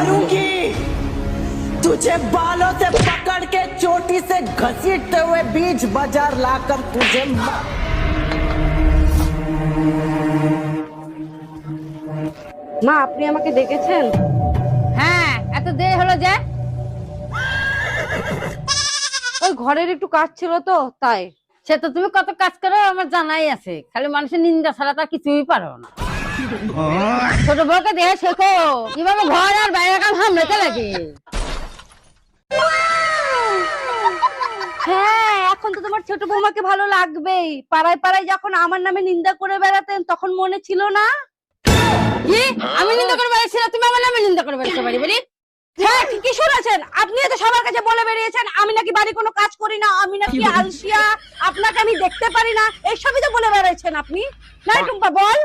मारूंगी तुझे बालों से पकड़ के चोटी से घसीटते हुए बीच बाजार लाकर तुझे মা আপনি আমাকে ডেকেছেন? হ্যাঁ, এত দেরি হলো যে? ওই ঘরের একটু কাজ ছিল তো তাই। সে তো তুমি কত কাজ করো আমার জানাই আছে, খালি মানুষের নিন্দা ছাড়া তো কিছুই পারো না। ছোট বউকে দেখে শেখো কিভাবে ঘর আর বাইরের কাজ সামলাতে লাগে। হ্যাঁ, এখন তো তোমার ছোট বৌমাকে ভালো লাগবেই। পাড়ায় পাড়ায় যখন আমার নামে নিন্দা করে বেড়াতেন তখন মনে ছিল না? কি আমি নিন্দা করে বেড়াচ্ছি? তুমি আমার নামে নিন্দা করে বেড়াতে পারি বলি? হ্যাঁ ঠিকই শুনেছেন, আপনি তো সবার কাছে বলে বেরিয়েছেন আমি নাকি বাড়ি কোনো কাজ করি না, আমি নাকি আলসিয়া, আপনাকে আমি দেখতে পারি না, এইসবই তো বলে বেড়াচ্ছেন আপনি। না টুম্পা বল।